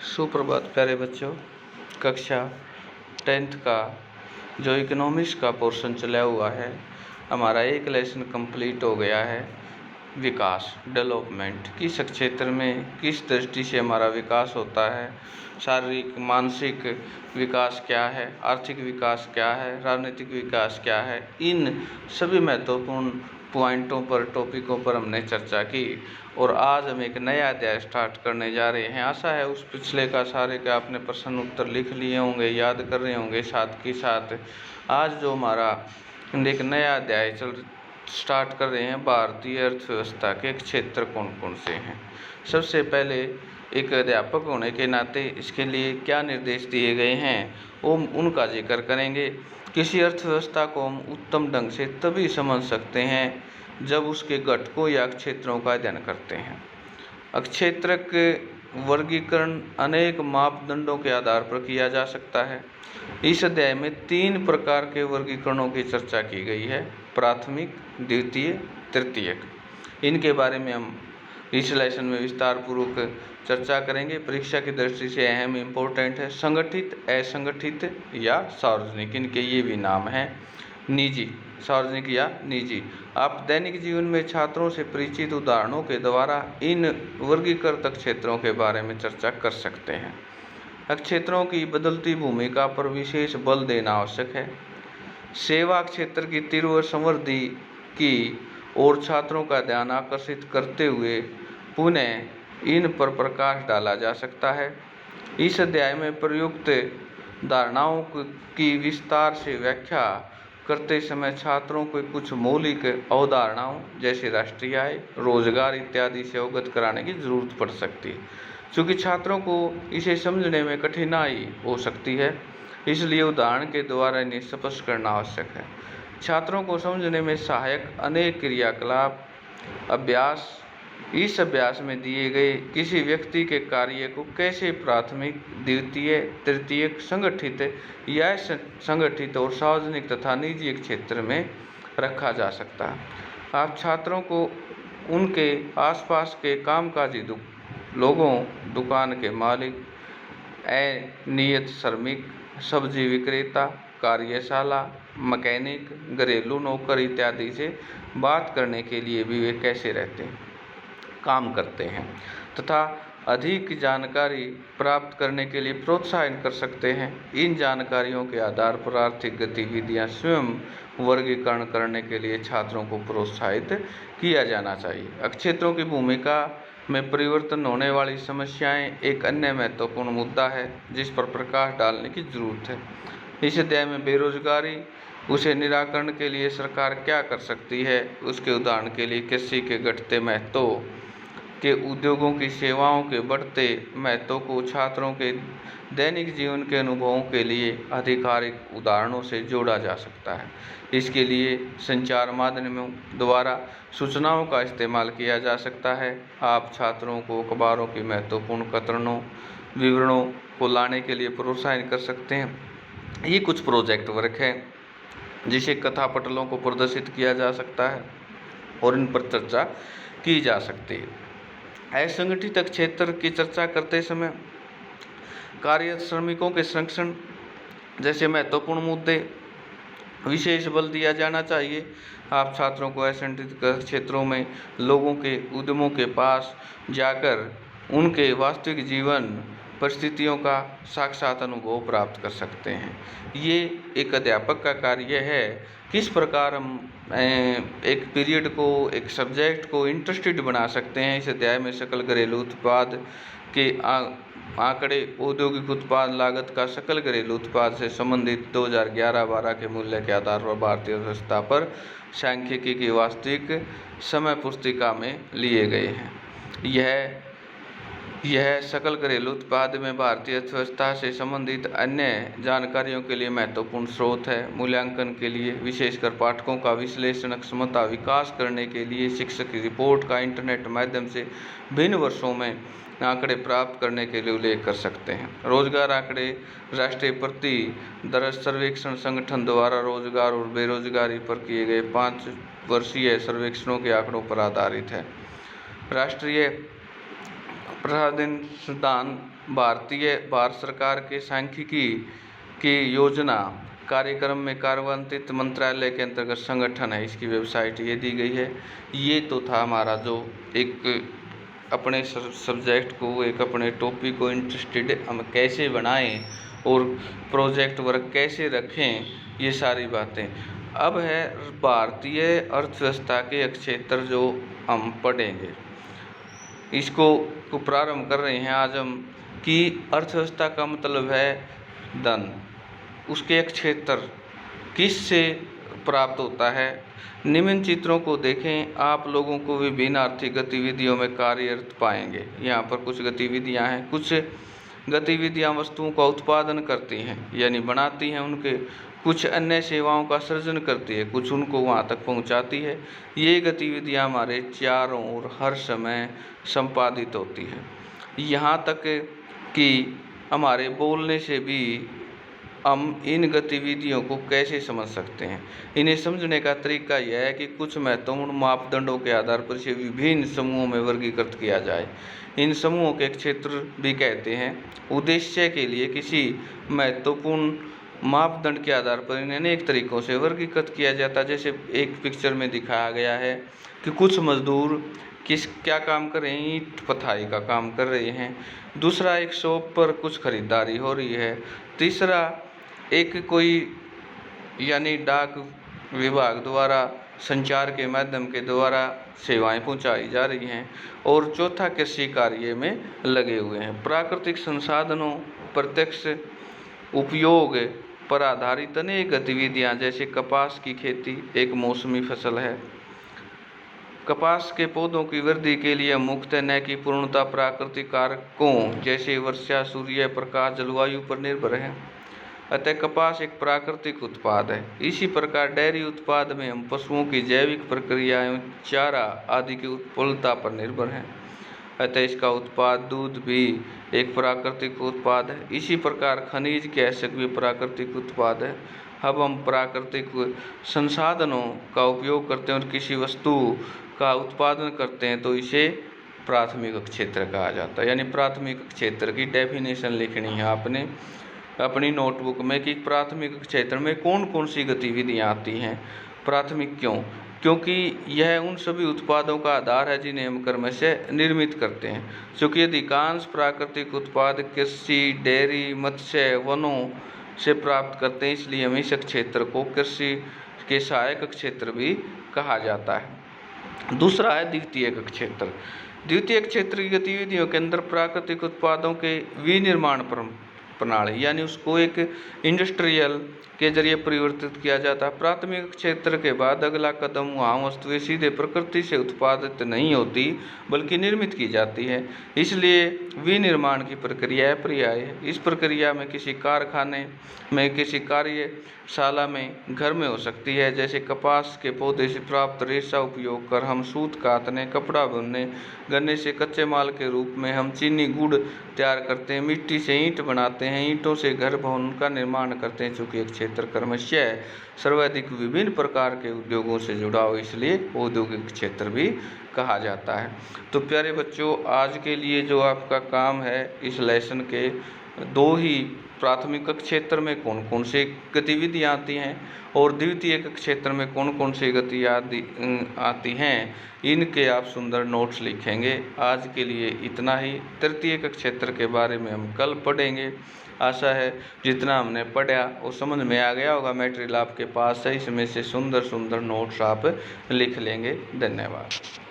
सुप्रभात प्यारे बच्चों। कक्षा 10th का जो इकोनॉमिक्स का पोर्शन चला हुआ है, हमारा एक लेसन कंप्लीट हो गया है। विकास, डेवलपमेंट किस क्षेत्र में किस दृष्टि से हमारा विकास होता है, शारीरिक मानसिक विकास क्या है, आर्थिक विकास क्या है, राजनीतिक विकास क्या है, इन सभी महत्वपूर्ण पॉइंटों पर, टॉपिकों पर हमने चर्चा की। और आज हम एक नया अध्याय स्टार्ट करने जा रहे हैं। आशा है उस पिछले का सारे का आपने प्रश्न उत्तर लिख लिए होंगे, याद कर रहे होंगे। साथ के साथ आज जो हमारा एक नया अध्याय स्टार्ट कर रहे हैं, भारतीय अर्थव्यवस्था के क्षेत्र कौन कौन से हैं। सबसे पहले एक अध्यापक होने के नाते इसके लिए क्या निर्देश दिए गए हैं वो उनका जिक्र करेंगे। किसी अर्थव्यवस्था को हम उत्तम ढंग से तभी समझ सकते हैं जब उसके घटकों या क्षेत्रों का अध्ययन करते हैं। क्षेत्र के वर्गीकरण अनेक मापदंडों के आधार पर किया जा सकता है। इस अध्याय में 3 प्रकार के वर्गीकरणों की चर्चा की गई है: प्राथमिक, द्वितीय, तृतीयक। इनके बारे में हम इस लेसन में विस्तार पूर्वक चर्चा करेंगे। परीक्षा की दृष्टि से अहम इम्पोर्टेंट है संगठित, असंगठित या सार्वजनिक। इनके ये भी नाम हैं: निजी, सार्वजनिक या निजी। आप दैनिक जीवन में छात्रों से परिचित उदाहरणों के द्वारा इन वर्गीकृत क्षेत्रों के बारे में चर्चा कर सकते हैं। क्षेत्रों की बदलती भूमिका पर विशेष बल देना आवश्यक है। सेवा क्षेत्र की तीव्र समृद्धि की और छात्रों का ध्यान आकर्षित करते हुए पुनः इन पर प्रकाश डाला जा सकता है। इस अध्याय में प्रयुक्त धारणाओं की विस्तार से व्याख्या करते समय छात्रों को कुछ मौलिक अवधारणाओं जैसे राष्ट्रीय आय, रोजगार इत्यादि से अवगत कराने की जरूरत पड़ सकती है। चूँकि छात्रों को इसे समझने में कठिनाई हो सकती है, इसलिए उदाहरण के द्वारा इन्हें स्पष्ट करना आवश्यक है। छात्रों को समझने में सहायक अनेक क्रियाकलाप अभ्यास। इस अभ्यास में दिए गए किसी व्यक्ति के कार्य को कैसे प्राथमिक, द्वितीय, तृतीयक, संगठित या संगठित और सार्वजनिक तथा निजी क्षेत्र में रखा जा सकता है। आप छात्रों को उनके आसपास के कामकाजी लोगों, दुकान के मालिक, अनियत श्रमिक, सब्जी विक्रेता, कार्यशाला, मैकेनिक, घरेलू नौकर इत्यादि से बात करने के लिए भी वे कैसे रहते हैं, काम करते हैं तथा अधिक जानकारी प्राप्त करने के लिए प्रोत्साहन कर सकते हैं। इन जानकारियों के आधार पर आर्थिक गतिविधियां स्वयं वर्गीकरण करने के लिए छात्रों को प्रोत्साहित किया जाना चाहिए। क्षेत्रों की भूमिका में परिवर्तन होने वाली समस्याएं एक अन्य महत्वपूर्ण मुद्दा है जिस पर प्रकाश डालने की जरूरत है। इस अध्याय में बेरोजगारी, उसे निराकरण के लिए सरकार क्या कर सकती है, उसके उदाहरण के लिए कृषि के घटते महत्व के, उद्योगों की सेवाओं के बढ़ते महत्व को छात्रों के दैनिक जीवन के अनुभवों के लिए आधिकारिक उदाहरणों से जोड़ा जा सकता है। इसके लिए संचार माध्यमों द्वारा सूचनाओं का इस्तेमाल किया जा सकता है। आप छात्रों को अखबारों की महत्वपूर्ण कतरनों विवरणों को लाने के लिए प्रोत्साहित कर सकते हैं। ये कुछ प्रोजेक्ट वर्क है जिसे कथा पटलों को प्रदर्शित किया जा सकता है और इन पर चर्चा की जा सकती है। असंगठित क्षेत्र की चर्चा करते समय कार्यरत श्रमिकों के संरक्षण जैसे महत्वपूर्ण मुद्दे विशेष बल दिया जाना चाहिए। आप छात्रों को असंगठित क्षेत्रों में लोगों के उद्यमों के पास जाकर उनके वास्तविक जीवन परिस्थितियों का साक्षात अनुभव प्राप्त कर सकते हैं। ये एक अध्यापक का कार्य है, किस प्रकार हम एक पीरियड को, एक सब्जेक्ट को इंटरेस्टेड बना सकते हैं। इस अध्याय में सकल घरेलू उत्पाद के आंकड़े, औद्योगिक उत्पाद लागत का सकल घरेलू उत्पाद से संबंधित 2011-12 के मूल्य के आधार पर भारतीय अर्थव्यवस्था पर सांख्यिकी की वास्तविक समय पुस्तिका में लिए गए हैं। यह सकल घरेलू उत्पाद में भारतीय अर्थव्यवस्था से संबंधित अन्य जानकारियों के लिए महत्वपूर्ण स्रोत है। मूल्यांकन के लिए, विशेषकर पाठकों का विश्लेषण क्षमता विकास करने के लिए शिक्षक की रिपोर्ट का इंटरनेट माध्यम से भिन्न वर्षों में आंकड़े प्राप्त करने के लिए उल्लेख कर सकते हैं। रोजगार आंकड़े राष्ट्रीय प्रतिदर्श सर्वेक्षण संगठन द्वारा रोजगार और बेरोजगारी पर किए गए 5 वर्षीय सर्वेक्षणों के आंकड़ों पर आधारित है। राष्ट्रीय प्राधिकरण भारत सरकार के सांख्यिकी की योजना कार्यक्रम में कार्यान्वित मंत्रालय के अंतर्गत संगठन है। इसकी वेबसाइट ये दी गई है। ये तो था हमारा जो एक अपने सब्जेक्ट को, एक अपने टॉपिक को इंटरेस्टेड हम कैसे बनाएं और प्रोजेक्ट वर्क कैसे रखें, ये सारी बातें। अब है भारतीय अर्थव्यवस्था के क्षेत्र जो हम पढ़ेंगे, इसको प्रारंभ कर रहे हैं आज हम। कि अर्थव्यवस्था का मतलब है धन, उसके क्षेत्र किससे प्राप्त होता है। निम्न चित्रों को देखें, आप लोगों को विभिन्न आर्थिक गतिविधियों में कार्यरत पाएंगे। यहाँ पर कुछ गतिविधियाँ हैं। कुछ गतिविधियाँ वस्तुओं का उत्पादन करती हैं यानी बनाती हैं उनके, कुछ अन्य सेवाओं का सृजन करती है, कुछ उनको वहाँ तक पहुँचाती है। ये गतिविधियाँ हमारे चारों ओर हर समय संपादित होती है। यहाँ तक कि हमारे बोलने से भी हम इन गतिविधियों को कैसे समझ सकते हैं। इन्हें समझने का तरीका यह है कि कुछ महत्वपूर्ण मापदंडों के आधार पर इसे विभिन्न समूहों में वर्गीकृत किया जाए। इन समूहों के क्षेत्र भी कहते हैं। उद्देश्य के लिए किसी महत्वपूर्ण मापदंड के आधार पर इन्हें अनेक तरीकों से वर्गीकृत किया जाता है। जैसे एक पिक्चर में दिखाया गया है कि कुछ मजदूर क्या काम कर रहे हैं, ईंट पथाई का काम कर रहे हैं। दूसरा, एक शॉप पर कुछ खरीदारी हो रही है। तीसरा, एक कोई यानी डाक विभाग द्वारा संचार के माध्यम के द्वारा सेवाएं पहुंचाई जा रही हैं। और चौथा, कृषि कार्य में लगे हुए हैं। प्राकृतिक संसाधनों प्रत्यक्ष उपयोग पर आधारित अनेक गतिविधियां, जैसे कपास की खेती एक मौसमी फसल है। कपास के पौधों की वृद्धि के लिए मुख्यतः न कि पूर्णतः प्राकृतिक कारकों जैसे वर्षा, सूर्य प्रकाश, जलवायु पर निर्भर है। अतः कपास एक प्राकृतिक उत्पाद है। इसी प्रकार डेयरी उत्पाद में हम पशुओं की जैविक प्रक्रिया एवं चारा आदि की उत्पन्नता पर निर्भर हैं। अतः इसका उत्पाद दूध भी एक प्राकृतिक उत्पाद है। इसी प्रकार खनिज गैसक भी प्राकृतिक उत्पाद है। अब हम प्राकृतिक संसाधनों का उपयोग करते हैं और किसी वस्तु का उत्पादन करते हैं तो इसे प्राथमिक क्षेत्र कहा जाता है। यानी प्राथमिक क्षेत्र की डेफिनेशन लिखनी है आपने अपनी नोटबुक में कि प्राथमिक क्षेत्र में कौन कौन सी गतिविधियाँ आती हैं। प्राथमिक क्यों? क्योंकि यह उन सभी उत्पादों का आधार है जिन्हें हम कर्म से निर्मित करते हैं। क्योंकि अधिकांश प्राकृतिक उत्पाद कृषि, डेयरी, मत्स्य, वनों से प्राप्त करते हैं, इसलिए हम इस क्षेत्र को कृषि के सहायक क्षेत्र भी कहा जाता है। दूसरा है द्वितीयक क्षेत्र। द्वितीयक क्षेत्र की गतिविधियों के अंदर प्राकृतिक उत्पादों के विनिर्माण प्रणाली यानी उसको एक इंडस्ट्रियल के जरिए परिवर्तित किया जाता है। प्राथमिक क्षेत्र के बाद अगला कदम वहाँ वस्तुएं सीधे प्रकृति से उत्पादित नहीं होती बल्कि निर्मित की जाती है, इसलिए विनिर्माण की प्रक्रिया पर्याय है। इस प्रक्रिया में किसी कारखाने में, किसी कार्यशाला में, घर में हो सकती है। जैसे कपास के पौधे से प्राप्त रेशा उपयोग कर हम सूत कातने, कपड़ा बुनने, गन्ने से कच्चे माल के रूप में हम चीनी, गुड़ तैयार करते हैं, मिट्टी से ईंट बनाते हैं, ईंटों से घर भवन का निर्माण करते हैं। चूँकि एक क्षेत्र क्रमशः सर्वाधिक विभिन्न प्रकार के उद्योगों से जुड़ा हो, इसलिए औद्योगिक क्षेत्र भी कहा जाता है। तो प्यारे बच्चों, आज के लिए जो आपका काम है, इस लेसन के दो ही प्राथमिक क्षेत्र में कौन कौन सी गतिविधियाँ आती हैं और द्वितीयक क्षेत्र में कौन कौन सी गतिविधियाँ आती हैं, इनके आप सुंदर नोट्स लिखेंगे। आज के लिए इतना ही। तृतीयक क्षेत्र के बारे में हम कल पढ़ेंगे। आशा है जितना हमने पढ़ा वो समझ में आ गया होगा। मटेरियल आपके पास है, इसमें से सुंदर सुंदर नोट्स आप लिख लेंगे। धन्यवाद।